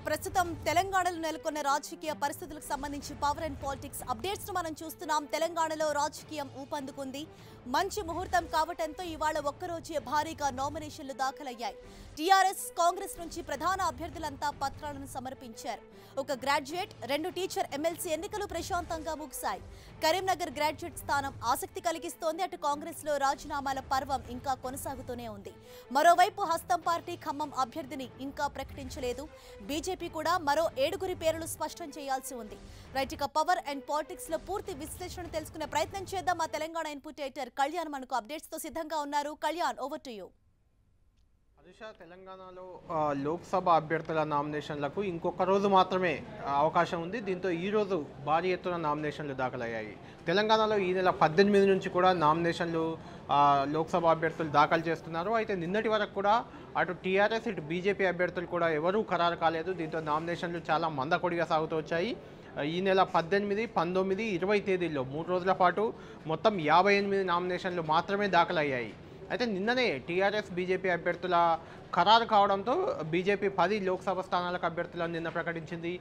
ప్రస్తుతం తెలంగాణలో నెలకొన్న రాజకీయ పరిస్థితులకు సంబంధించి పవర్ అండ్ పాలిటిక్స్ అప్డేట్స్ ను మనం చూస్తున్నాం. తెలంగాణలో రాజకీయం ఊపందుకుంది. మంచి ముహూర్తం కావడంతో ఇవాళ ఒక్కరోజే భారీగా నామినేషన్లు దాఖలయ్యాయి. టీఆర్ఎస్, కాంగ్రెస్ నుంచి ప్రధాన అభ్యర్థులంతా పత్రాలను సమర్పించారు. ఒక గ్రాడ్యుయేట్, 2 టీచర్ ఎమ్మెల్సీ ఎన్నికలు ప్రశాంతంగా ముగిశాయి. కరీంనగర్ గ్రాడ్యుయేట్ స్థానం ఆసక్తి కలిగిస్తోంది. అటు కాంగ్రెస్ లో రాజీనామాల పర్వం ఇంకా కొనసాగుతూనే ఉంది. మరోవైపు హస్తం పార్టీ ఖమ్మం అభ్యర్థిని ఇంకా ప్రకటించలేదు. బీజేపీ కూడా మరో 7 పేర్లు స్పష్టం చేయాల్సి ఉంది. రైట్, ఇక పవర్ అండ్ పాలిటిక్స్ లో పూర్తి విశ్లేషణ తెలుసుకునే ప్రయత్నం చేద్దాం. మా తెలంగాణ ఇన్పుట్ ఎడిటర్ కళ్యాణ్ మనకు అప్డేట్స్ తో సిద్ధంగా ఉన్నారు. Kalyan, over to you. తెలంగాణలో లోక్సభ అభ్యర్థుల నామినేషన్లకు ఇంకొక రోజు మాత్రమే అవకాశం ఉంది. దీంతో ఈరోజు భారీ ఎత్తున నామినేషన్లు దాఖలయ్యాయి. తెలంగాణలో ఈ నెల 18 నుంచి కూడా నామినేషన్లు లోక్సభ అభ్యర్థులు దాఖలు చేస్తున్నారు. అయితే నిన్నటి వరకు కూడా అటు టీఆర్ఎస్, ఇటు బీజేపీ అభ్యర్థులు కూడా ఎవరూ ఖరారు కాలేదు. దీంతో నామినేషన్లు చాలా మందకొడిగా సాగుతూ వచ్చాయి. ఈ నెల 18, 19, 20 తేదీల్లో 3 రోజుల పాటు మొత్తం 58 నామినేషన్లు మాత్రమే దాఖలయ్యాయి. అయితే నిన్ననే టీఆర్ఎస్, బీజేపీ అభ్యర్థుల ఖరారు కావడంతో బీజేపీ 10 లోక్సభ స్థానాలకు అభ్యర్థులను నిన్న ప్రకటించింది.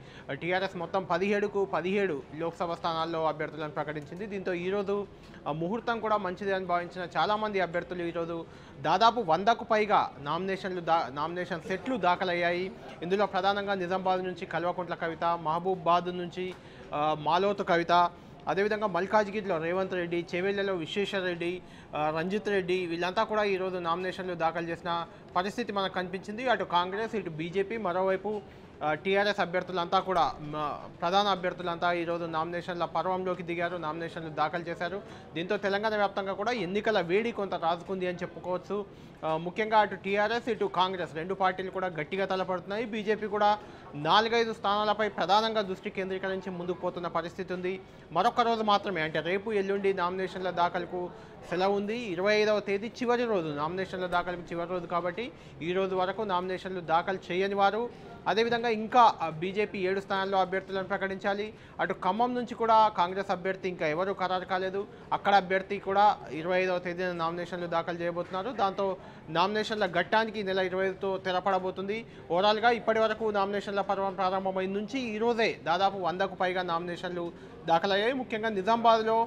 టీఆర్ఎస్ మొత్తం 17 లోక్సభ స్థానాల్లో అభ్యర్థులను ప్రకటించింది. దీంతో ఈరోజు ముహూర్తం కూడా మంచిది అని భావించిన చాలామంది అభ్యర్థులు ఈరోజు దాదాపు 100కు పైగా నామినేషన్ సెట్లు దాఖలయ్యాయి. ఇందులో ప్రధానంగా నిజామాబాద్ నుంచి కల్వకుంట్ల కవిత, మహబూబాబాద్ నుంచి మాలోతు కవిత, అదేవిధంగా మల్కాజ్గిరిలో రేవంత్ రెడ్డి, చేవెళ్లలో విశ్వేశ్వరరెడ్డి, రంజిత్ రెడ్డి వీళ్ళంతా కూడా ఈరోజు నామినేషన్లు దాఖలు చేసిన పరిస్థితి మనకు కనిపించింది. అటు కాంగ్రెస్, ఇటు బీజేపీ, మరోవైపు టీఆర్ఎస్ అభ్యర్థులంతా కూడా ప్రధాన అభ్యర్థులంతా ఈరోజు నామినేషన్ల పర్వంలోకి దిగారు, నామినేషన్లు దాఖలు చేశారు. దీంతో తెలంగాణ వ్యాప్తంగా కూడా ఎన్నికల వేడి కొంత రాజుకుంది అని చెప్పుకోవచ్చు. ముఖ్యంగా అటు టీఆర్ఎస్, ఇటు కాంగ్రెస్ 2 పార్టీలు కూడా గట్టిగా తలపడుతున్నాయి. బీజేపీ కూడా 4-5 స్థానాలపై ప్రధానంగా దృష్టి కేంద్రీకరించి ముందుకు పోతున్న పరిస్థితి ఉంది. మరొక రోజు మాత్రమే, అంటే రేపు ఎల్లుండి నామినేషన్ల దాఖలకు సెలవు ఉంది. 25వ తేదీ చివరి రోజు, నామినేషన్ల దాఖలకు చివరి రోజు కాబట్టి ఈ రోజు వరకు నామినేషన్లు దాఖలు చేయని వారు, అదేవిధంగా ఇంకా బీజేపీ 7 స్థానాల్లో అభ్యర్థులను ప్రకటించాలి. అటు ఖమ్మం నుంచి కూడా కాంగ్రెస్ అభ్యర్థి ఇంకా ఎవరూ ఖరారు కాలేదు. అక్కడ అభ్యర్థి కూడా 25వ తేదీన నామినేషన్లు దాఖలు చేయబోతున్నారు. దాంతో నామినేషన్ల ఘట్టానికి నెల 25తో తెరపడబోతుంది. ఓవరాల్గా ఇప్పటి వరకు నామినేషన్ల పర్వం ప్రారంభమైన నుంచి ఈ రోజే దాదాపు 100కు పైగా నామినేషన్లు దాఖలయ్యాయి. ముఖ్యంగా నిజామాబాద్లో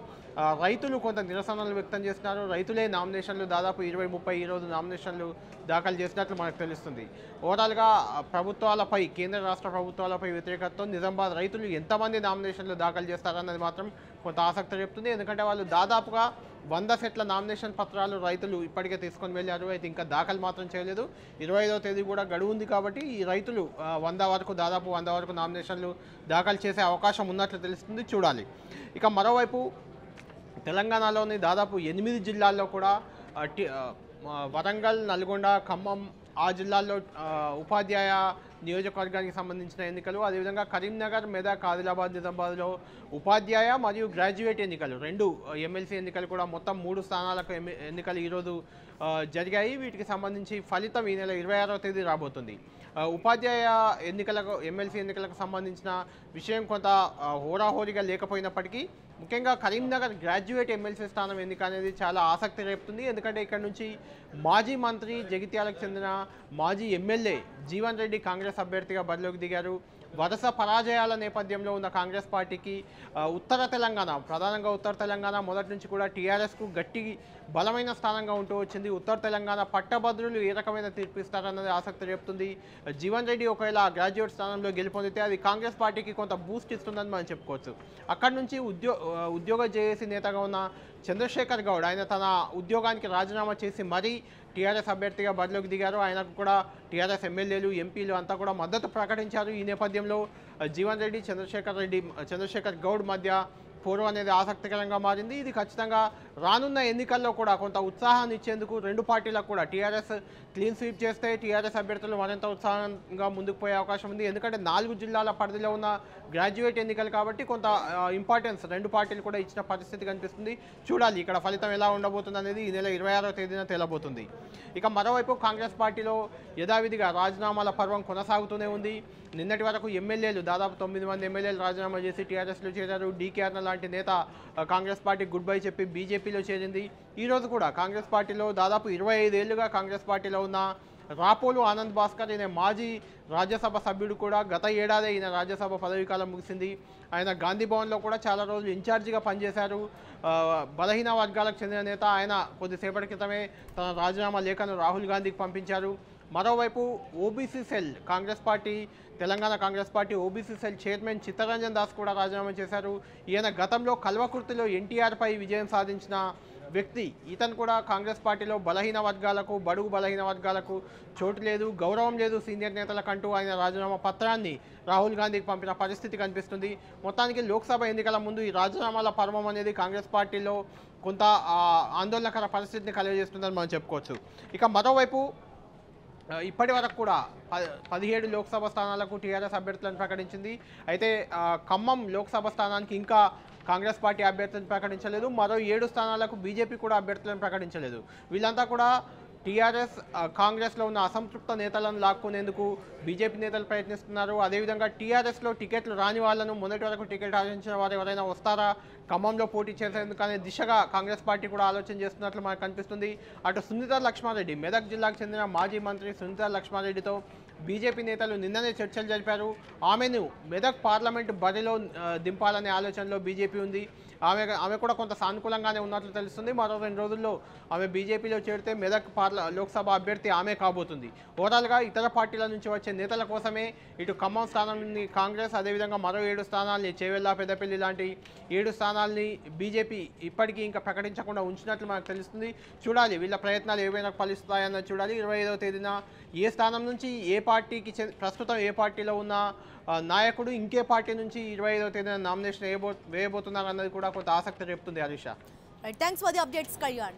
రైతులు కొంత నిరసనలు వ్యక్తం చేస్తున్నారు. రైతులే నామినేషన్లు దాదాపు 20-30 ఈరోజు నామినేషన్లు దాఖలు చేసినట్లు మనకు తెలుస్తుంది. ఓవరాల్గా ప్రభుత్వాలపై, కేంద్ర రాష్ట్ర ప్రభుత్వాలపై వ్యతిరేకతతో నిజామాబాద్ రైతులు ఎంతమంది నామినేషన్లు దాఖలు చేస్తారన్నది మాత్రం కొంత ఆసక్తి రేపుతుంది. ఎందుకంటే వాళ్ళు దాదాపుగా 100 సెట్ల నామినేషన్ పత్రాలు రైతులు ఇప్పటికే తీసుకొని వెళ్ళారు. అయితే ఇంకా దాఖలు మాత్రం చేయలేదు. 25వ తేదీ కూడా గడువు ఉంది కాబట్టి ఈ రైతులు దాదాపు 100 వరకు నామినేషన్లు దాఖలు చేసే అవకాశం ఉన్నట్లు తెలుస్తుంది. చూడాలి. ఇక మరోవైపు తెలంగాణలోని దాదాపు 8 జిల్లాల్లో కూడా వరంగల్, నల్గొండ, ఖమ్మం ఆ జిల్లాల్లో ఉపాధ్యాయ నియోజకవర్గానికి సంబంధించిన ఎన్నికలు, అదేవిధంగా కరీంనగర్, మెదక్, ఆదిలాబాద్, నిజామాబాద్లో ఉపాధ్యాయ మరియు గ్రాడ్యుయేట్ ఎన్నికలు, 2 ఎమ్మెల్సీ ఎన్నికలు కూడా మొత్తం 3 స్థానాలకు ఎన్నికలు ఈరోజు జరిగాయి. వీటికి సంబంధించి ఫలితం ఈ నెల 26వ తేదీ రాబోతుంది. ఉపాధ్యాయ ఎన్నికలకు, ఎమ్మెల్సీ ఎన్నికలకు సంబంధించిన విషయం కొంత హోరాహోరీగా లేకపోయినప్పటికీ ముఖ్యంగా కరీంనగర్ గ్రాడ్యుయేట్ ఎమ్మెల్సీ స్థానం ఎన్నిక అనేది చాలా ఆసక్తి రేపుతుంది. ఎందుకంటే ఇక్కడ నుంచి మాజీ మంత్రి, జగిత్యాలకు చెందిన మాజీ ఎమ్మెల్యే జీవన్ రెడ్డి కాంగ్రెస్ అభ్యర్థిగా బరిలోకి దిగారు. వరుస పరాజయాల నేపథ్యంలో ఉన్న కాంగ్రెస్ పార్టీకి ఉత్తర తెలంగాణ, ప్రధానంగా ఉత్తర తెలంగాణ మొదటి నుంచి కూడా టీఆర్ఎస్కు గట్టి బలమైన స్థానంగా ఉంటూ వచ్చింది. ఉత్తర తెలంగాణ పట్టభద్రులు ఏ రకమైన తీర్పు ఇస్తారన్నది ఆసక్తి రేపుతుంది. జీవన్ రెడ్డి ఒకవేళ గ్రాడ్యుయేట్ స్థానంలో గెలుపొందితే అది కాంగ్రెస్ పార్టీకి కొంత బూస్ట్ ఇస్తుందని మనం చెప్పుకోవచ్చు. అక్కడి నుంచి ఉద్యోగ జేఏసీ నేతగా ఉన్న చంద్రశేఖర్ గౌడ్, ఆయన తన ఉద్యోగానికి రాజీనామా చేసి మరీ టీఆర్ఎస్ అభ్యర్థిగా బరిలోకి దిగారు. ఆయనకు కూడా టీఆర్ఎస్ ఎమ్మెల్యేలు, ఎంపీలు అంతా కూడా మద్దతు ప్రకటించారు. ఈ నేపథ్యంలో జీవన్ రెడ్డి, చంద్రశేఖర్ గౌడ్ మధ్య పోరు అనేది ఆసక్తికరంగా మారింది. ఇది ఖచ్చితంగా రానున్న ఎన్నికల్లో కూడా కొంత ఉత్సాహాన్ని ఇచ్చేందుకు 2 పార్టీలకు కూడా, టీఆర్ఎస్ క్లీన్ స్వీప్ చేస్తే టీఆర్ఎస్ అభ్యర్థులు మరింత ఉత్సాహంగా ముందుకు పోయే అవకాశం ఉంది. ఎందుకంటే 4 జిల్లాల పరిధిలో ఉన్న గ్రాడ్యుయేట్ ఎన్నికలు కాబట్టి కొంత ఇంపార్టెన్స్ 2 పార్టీలు కూడా ఇచ్చిన పరిస్థితి కనిపిస్తుంది. చూడాలి ఇక్కడ ఫలితం ఎలా ఉండబోతుంది అనేది ఈ నెల 26వ తేదీన తేలబోతుంది. ఇక మరోవైపు కాంగ్రెస్ పార్టీలో యథావిధిగా రాజీనామాల పర్వం కొనసాగుతూనే ఉంది. నిన్నటి వరకు ఎమ్మెల్యేలు దాదాపు 9 మంది ఎమ్మెల్యేలు రాజీనామా చేసి టీఆర్ఎస్లో చేరారు. డీకే లాంటి నేత కాంగ్రెస్ పార్టీ గుడ్ బై చెప్పి బీజేపీలో చేరింది. ఈరోజు కూడా కాంగ్రెస్ పార్టీలో దాదాపు 25 ఏళ్లుగా కాంగ్రెస్ పార్టీలో ఉన్న రాపోలు ఆనంద్ భాస్కర్ ఈయన మాజీ రాజ్యసభ సభ్యుడు కూడా. గత ఏడాది ఈయన రాజ్యసభ పదవీకాలం ముగిసింది. ఆయన గాంధీ భవన్లో కూడా చాలా రోజులు ఇన్ఛార్జిగా పనిచేశారు. బలహీన వర్గాలకు చెందిన నేత. ఆయన కొద్దిసేపటి క్రితమే తన రాజీనామా లేఖను రాహుల్ గాంధీకి పంపించారు. మరోవైపు OBC cell Congress party, Telangana Congress party OBC cell chairman Chittaranjan Das కూడా రాజీనామా చేశారు. ఈయన గతంలో కల్వకుర్తిలో ఎన్టీఆర్పై విజయం సాధించిన వ్యక్తి. ఇతను కూడా కాంగ్రెస్ పార్టీలో బలహీన వర్గాలకు, బడుగు బలహీన వర్గాలకు చోటు లేదు, గౌరవం లేదు సీనియర్ నేతలకంటూ ఆయన రాజీనామా పత్రాన్ని రాహుల్ గాంధీకి పంపిన పరిస్థితి కనిపిస్తుంది. మొత్తానికి లోక్సభ ఎన్నికల ముందు ఈ రాజీనామాల పర్వం అనేది కాంగ్రెస్ పార్టీలో కొంత ఆందోళనకర పరిస్థితిని కలుగజేస్తుందని మనం చెప్పుకోవచ్చు. ఇక మరోవైపు ఇప్పటి వరకు కూడా 17 లోక్సభ స్థానాలకు టీఆర్ఎస్ అభ్యర్థులను ప్రకటించింది. అయితే ఖమ్మం లోక్సభ స్థానానికి ఇంకా కాంగ్రెస్ పార్టీ అభ్యర్థులను ప్రకటించలేదు. మరో 7 స్థానాలకు బీజేపీ కూడా అభ్యర్థులను ప్రకటించలేదు. వీళ్ళంతా కూడా టీఆర్ఎస్ కాంగ్రెస్లో ఉన్న అసంతృప్త నేతలను లాక్కునేందుకు బీజేపీ నేతలు ప్రయత్నిస్తున్నారు. అదేవిధంగా టీఆర్ఎస్లో టికెట్లు రాని వాళ్ళను, మొదటి వరకు టికెట్ ఆశించిన వారు ఎవరైనా వస్తారా ఖమ్మంలో పోటీ చేసేందుకు అనే దిశగా కాంగ్రెస్ పార్టీ కూడా ఆలోచన చేస్తున్నట్లు మనకు కనిపిస్తుంది. అటు సునీతా లక్ష్మారెడ్డి, మెదక్ జిల్లాకు చెందిన మాజీ మంత్రి సునీతా లక్ష్మారెడ్డితో బీజేపీ నేతలు నిన్ననే చర్చలు జరిపారు. ఆమెను మెదక్ పార్లమెంటు బరిలో దింపాలనే ఆలోచనలో బీజేపీ ఉంది. ఆమె కూడా కొంత సానుకూలంగానే ఉన్నట్లు తెలుస్తుంది. మరో 2 రోజుల్లో ఆమె బీజేపీలో చేరితే మెదక్ లోక్సభ అభ్యర్థి ఆమె కాబోతుంది. ఓవరాల్గా ఇతర పార్టీల నుంచి వచ్చే నేతల కోసమే ఇటు ఖమ్మం స్థానాన్ని కాంగ్రెస్, అదేవిధంగా మరో 7 స్థానాల్ని చేవెళ్ళ, పెద్దపల్లి లాంటి 7 స్థానాల్ని బీజేపీ ఇప్పటికీ ఇంకా ప్రకటించకుండా ఉంచినట్లు మనకు తెలుస్తుంది. చూడాలి వీళ్ళ ప్రయత్నాలు ఏవైనా ఫలిస్తాయన్నది చూడాలి. 25వ తేదీన ఏ స్థానం నుంచి ఏ పార్టీకి ప్రస్తుతం ఏ పార్టీలో ఉన్న నాయకుడు ఇంకే పార్టీ నుంచి 25వ తేదీన నామినేషన్ వేయబోతున్నారు అన్నది కూడా కొంత ఆసక్తి రేపుతుంది. Harish, thanks for the updates Kalyan.